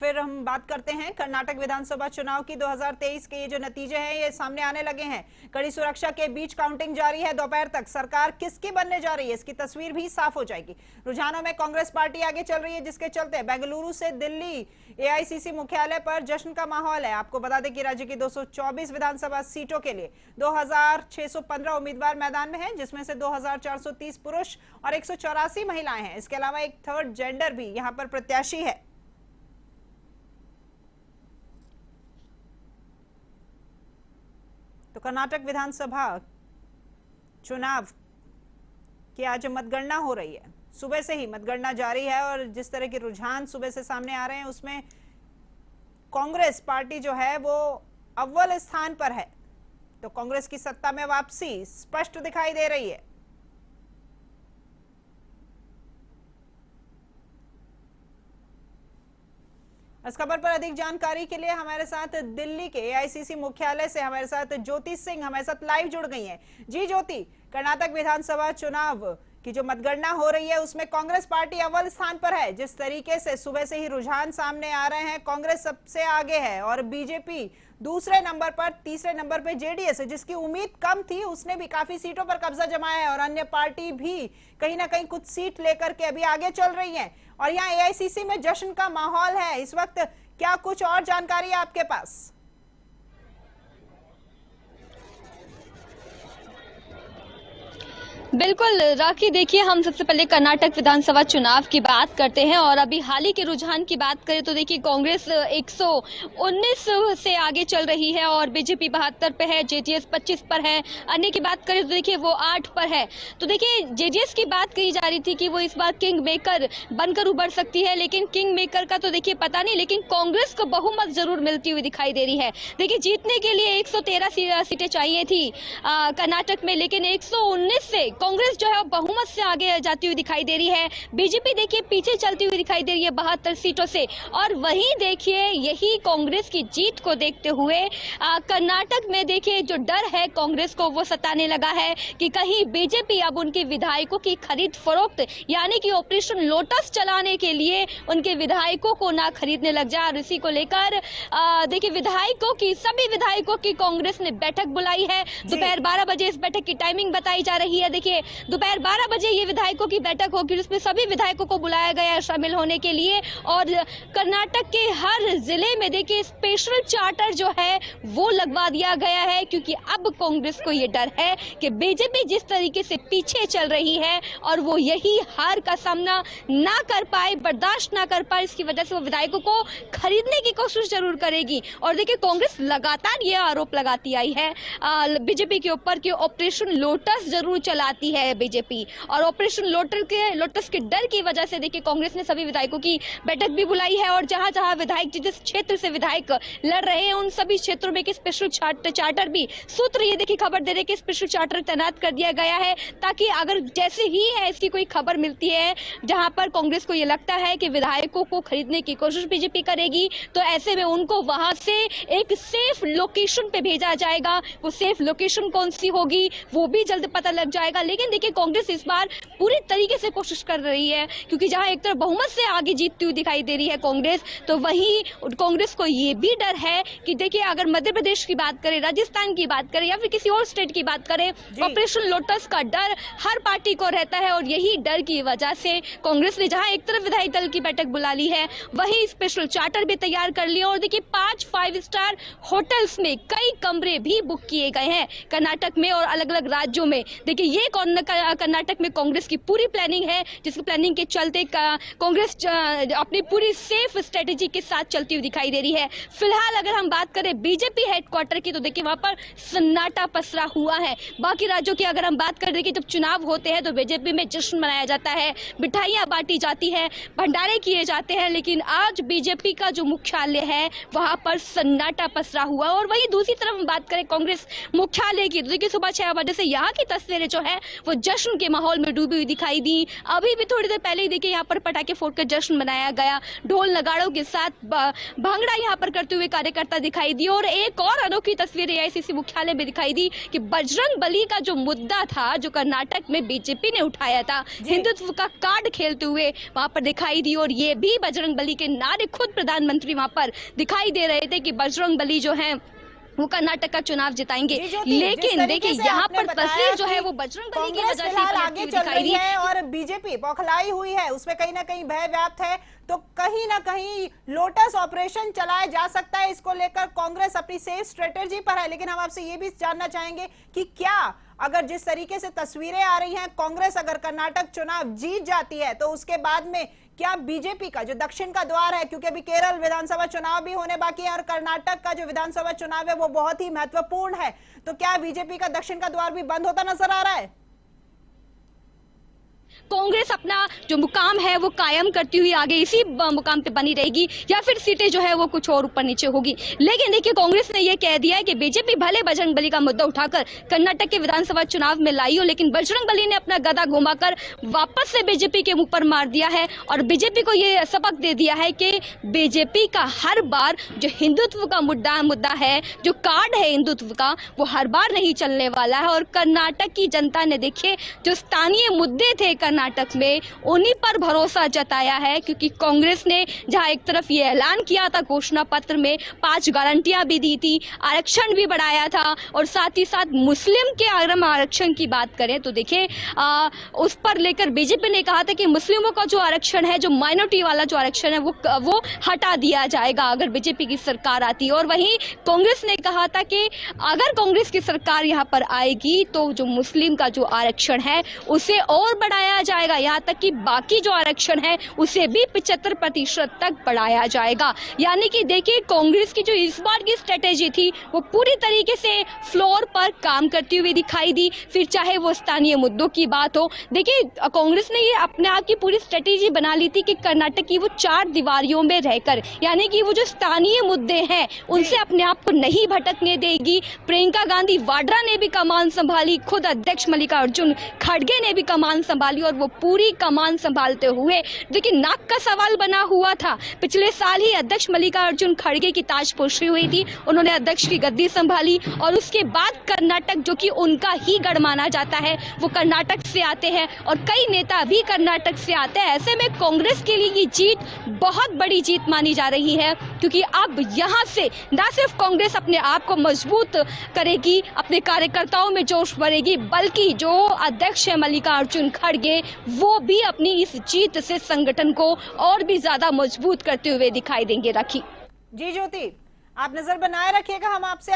फिर हम बात करते हैं कर्नाटक विधानसभा चुनाव की। 2023 के ये जो नतीजे हैं ये सामने आने लगे हैं। कड़ी सुरक्षा के बीच काउंटिंग जारी है। दोपहर तक सरकार किसकी बनने जा रही है इसकी तस्वीर भी साफ हो जाएगी। रुझानों में कांग्रेस पार्टी आगे चल रही है, जिसके चलते बेंगलुरु से दिल्ली एआईसीसी मुख्यालय पर जश्न का माहौल है। आपको बता दें कि राज्य की 224 विधानसभा सीटों के लिए 2615 उम्मीदवार मैदान में हैं, जिसमें से 2430 पुरुष और 184 महिलाएं हैं। इसके अलावा एक थर्ड जेंडर भी यहां पर प्रत्याशी है। तो कर्नाटक विधानसभा चुनाव की आज मतगणना हो रही है। सुबह से ही मतगणना जारी है और जिस तरह के रुझान सुबह से सामने आ रहे हैं उसमें कांग्रेस पार्टी जो है वो अव्वल स्थान पर है। तो कांग्रेस की सत्ता में वापसी स्पष्ट दिखाई दे रही है। इस खबर पर अधिक जानकारी के लिए हमारे साथ दिल्ली के एआईसीसी मुख्यालय से हमारे साथ ज्योति सिंह हमारे साथ लाइव जुड़ गई हैं। जी ज्योति, कर्नाटक विधानसभा चुनाव की जो मतगणना हो रही है उसमें कांग्रेस पार्टी अव्वल स्थान पर है। जिस तरीके से सुबह से ही रुझान सामने आ रहे हैं, कांग्रेस सबसे आगे है और बीजेपी दूसरे नंबर पर, तीसरे नंबर पर जेडीएस है, जिसकी उम्मीद कम थी, उसने भी काफी सीटों पर कब्जा जमाया है और अन्य पार्टी भी कहीं ना कहीं कुछ सीट लेकर के अभी आगे चल रही है। और यहाँ एआईसीसी में जश्न का माहौल है इस वक्त। क्या कुछ और जानकारी है आपके पास? बिल्कुल राखी, देखिए हम सबसे पहले कर्नाटक विधानसभा चुनाव की बात करते हैं और अभी हाल ही के रुझान की बात करें तो देखिए कांग्रेस 119 से आगे चल रही है और बीजेपी 72 पे है, जेडीएस 25 पर है। अन्य की बात करें तो देखिए वो 8 पर है। तो देखिए जेडीएस की बात कही जा रही थी कि वो इस बार किंग मेकर बनकर उभर सकती है, लेकिन किंग मेकर का तो देखिए पता नहीं, लेकिन कांग्रेस को बहुमत जरूर मिलती हुई दिखाई दे रही है। देखिए जीतने के लिए 113 सीटें चाहिए थी कर्नाटक में, लेकिन 119 से कांग्रेस जो है बहुमत से आगे जाती हुई दिखाई दे रही है। बीजेपी देखिए पीछे चलती हुई दिखाई दे रही है 72 सीटों से। और वहीं देखिए यही कांग्रेस की जीत को देखते हुए कर्नाटक में देखिए जो डर है कांग्रेस को वो सताने लगा है कि कहीं बीजेपी अब उनके विधायकों की खरीद फरोख्त यानी कि ऑपरेशन लोटस चलाने के लिए उनके विधायकों को ना खरीदने लग जाए। और इसी को लेकर देखिए सभी विधायकों की कांग्रेस ने बैठक बुलाई है। दोपहर 12 बजे इस बैठक की टाइमिंग बताई जा रही है। देखिए दोपहर 12 बजे ये विधायकों की बैठक होगी, जिसमें सभी विधायकों को बुलाया गया है शामिल होने के लिए। और कर्नाटक के हर जिले में देखिए स्पेशल चार्टर जो है वो लगवा दिया गया है, क्योंकि अब कांग्रेस को ये डर है कि बीजेपी जिस तरीके से पीछे चल रही है और वो यही हार का सामना ना कर पाए, बर्दाश्त ना कर पाए, इसकी वजह से वो विधायकों को खरीदने की कोशिश जरूर करेगी। और देखिए कांग्रेस लगातार ये आरोप लगाती आई है बीजेपी के ऊपर कि ऑपरेशन लोटस जरूर चलाती है बीजेपी। और ऑपरेशन लोटस के डर की वजह से देखिए कांग्रेस ने सभी विधायकों की बैठक भी बुलाई है और जहां जहां विधायक जिस क्षेत्र से विधायक लड़ रहे हैं उन सभी क्षेत्रों में स्पेशल चार्टर भी, सूत्र ये देखिए खबर दे रहे कि स्पेशल चार्टर तैनात कर दिया गया है, ताकि अगर जैसे ही है इसकी कोई खबर मिलती है जहां पर कांग्रेस को ये लगता है कि विधायकों को खरीदने की कोशिश बीजेपी करेगी, तो ऐसे में उनको वहां से एक सेफ लोकेशन पे भेजा जाएगा। वो सेफ लोकेशन कौन सी होगी वो भी जल्द पता लग जाएगा। लेकिन देखिए कांग्रेस इस बार पूरी तरीके से कोशिश कर रही है, क्योंकि जहां एक तरफ बहुमत से आगे जीतती हुई दिखाई दे रही है कांग्रेस, तो वहीं कांग्रेस को ये भी डर है कि देखिए अगर मध्य प्रदेश की बात करें, राजस्थान की बात करें या फिर किसी और स्टेट की बात करें, ऑपरेशन लोटस का डर हर पार्टी को रहता है। और यही डर की वजह से कांग्रेस ने जहां एक तरफ विधायक दल की बैठक बुला ली है, वही स्पेशल चार्टर भी तैयार कर लिया। और देखिए 5 स्टार होटल्स में कई कमरे भी बुक किए गए हैं कर्नाटक में और अलग अलग राज्यों में। देखिए ये कर्नाटक में कांग्रेस की पूरी प्लानिंग है, जिसकी प्लानिंग के चलते कांग्रेस अपनी पूरी सेफ स्ट्रेटेजी के साथ चलती हुई दिखाई दे रही है। फिलहाल अगर हम बात करें बीजेपी हेडक्वार्टर की, तो देखिए वहां पर सन्नाटा पसरा हुआ है। बाकी राज्यों की अगर हम बात करें, देखिए जब चुनाव होते हैं तो बीजेपी में जश्न मनाया जाता है, मिठाइयां बांटी जाती है, भंडारे किए जाते हैं, लेकिन आज बीजेपी का जो मुख्यालय है वहां पर सन्नाटा पसरा हुआ। और वही दूसरी तरफ हम बात करें कांग्रेस मुख्यालय की, तो देखिए सुबह 6 बजे से यहाँ की तस्वीरें जो है वो जश्न के माहौल में डूबी हुई दिखाई दी। अभी भी थोड़ी देर पहले ही देखिए यहाँ पर पटाखे फोड़कर जश्न मनाया गया, ढोल नगाड़ों के साथ भांगड़ा यहाँ पर करते हुए कार्यकर्ता दिखाई दिए। और एक और अनोखी तस्वीर एआईसीसी मुख्यालय में दिखाई दी कि बजरंग बली का जो मुद्दा था, जो कर्नाटक में बीजेपी ने उठाया था, हिंदुत्व का कार्ड खेलते हुए वहां पर दिखाई दी। और ये भी बजरंग बली के नारे खुद प्रधानमंत्री वहां पर दिखाई दे रहे थे कि बजरंग बली जो है वो कर्नाटक का चुनाव जिताएंगे। लेकिन देखिए यहाँ पर तस्वीर जो है वो बजरंग बली की वजह से आगे चल रही है और बीजेपी बौखलाई हुई है, उसमें कहीं ना कहीं भय व्याप्त है। तो कहीं ना कहीं लोटस ऑपरेशन चलाया जा सकता है, इसको लेकर कांग्रेस अपनी सेफ स्ट्रेटेजी पर है। लेकिन हम आपसे ये भी जानना चाहेंगे कि क्या अगर जिस तरीके से तस्वीरें आ रही हैं, कांग्रेस अगर कर्नाटक चुनाव जीत जाती है तो उसके बाद में क्या बीजेपी का जो दक्षिण का द्वार है, क्योंकि अभी केरल विधानसभा चुनाव भी होने बाकी है और कर्नाटक का जो विधानसभा चुनाव है वो बहुत ही महत्वपूर्ण है, तो क्या बीजेपी का दक्षिण का द्वार भी बंद होता नजर आ रहा है? कांग्रेस अपना जो मुकाम है वो कायम करती हुई आगे इसी मुकाम पे बनी रहेगी या फिर सीटें जो है वो कुछ और ऊपर नीचे होगी। लेकिन देखिए कांग्रेस ने ये कह दिया है कि बीजेपी भले बजरंग बली का मुद्दा उठाकर कर्नाटक के विधानसभा चुनाव में लाई हो, लेकिन बजरंग बली ने अपना गदा घुमाकर वापस से बीजेपी के मुंह पर मार दिया है और बीजेपी को ये सबक दे दिया है कि बीजेपी का हर बार जो हिंदुत्व का मुद्दा है, जो कार्ड है हिंदुत्व का, वो हर बार नहीं चलने वाला है। और कर्नाटक की जनता ने देखिए जो स्थानीय मुद्दे थे कर्नाटक में, उन्हीं पर भरोसा जताया है, क्योंकि कांग्रेस ने जहां एक तरफ ये ऐलान किया था घोषणा पत्र में, 5 गारंटियां भी दी थी, आरक्षण भी बढ़ाया था और साथ ही साथ मुस्लिम के अगर आरक्षण की बात करें तो देखिए उस पर लेकर बीजेपी ने कहा था कि मुस्लिमों का जो आरक्षण है, जो माइनॉरिटी वाला जो आरक्षण है वो हटा दिया जाएगा अगर बीजेपी की सरकार आती है। और वहीं कांग्रेस ने कहा था कि अगर कांग्रेस की सरकार यहां पर आएगी तो जो मुस्लिम का जो आरक्षण है उसे और बढ़ाया जाएगा, यहाँ तक कि बाकी जो आरक्षण है उसे भी 75% तक बढ़ाया जाएगा। यानी कि देखिए कांग्रेस की जो इस बार की स्ट्रेटेजी थी वो पूरी तरीके से फ्लोर पर काम करती हुई दिखाई दी, फिर चाहे वो स्थानीय मुद्दों की बात हो। देखिए कांग्रेस ने ये अपने आप की पूरी स्ट्रेटेजी बना ली थी कि कर्नाटक की वो 4 दीवारियों में रहकर, यानी कि वो जो स्थानीय मुद्दे हैं उनसे अपने आप को नहीं भटकने देगी। प्रियंका गांधी वाड्रा ने भी कमान संभाली, खुद अध्यक्ष मल्लिकार्जुन खड़गे ने भी कमान संभाली और वो पूरी कमान संभालते हुए देखिए नाक का सवाल बना हुआ था। पिछले साल ही अध्यक्ष मल्लिकार्जुन खड़गे की ताजपोशी हुई थी, उन्होंने अध्यक्ष की गद्दी संभाली और उसके बाद कर्नाटक जो कि उनका ही गढ़ माना जाता है, वो कर्नाटक से आते हैं और कई नेता भी कर्नाटक से आते हैं। ऐसे में कांग्रेस के लिए ये जीत बहुत बड़ी जीत मानी जा रही है, क्योंकि अब यहाँ से न सिर्फ कांग्रेस अपने आप को मजबूत करेगी, अपने कार्यकर्ताओं में जोश भरेगी, बल्कि जो अध्यक्ष है मल्लिकार्जुन खड़गे वो भी अपनी इस जीत से संगठन को और भी ज्यादा मजबूत करते हुए दिखाई देंगे। राखी जी ज्योति, आप नजर बनाए रखिएगा, हम आपसे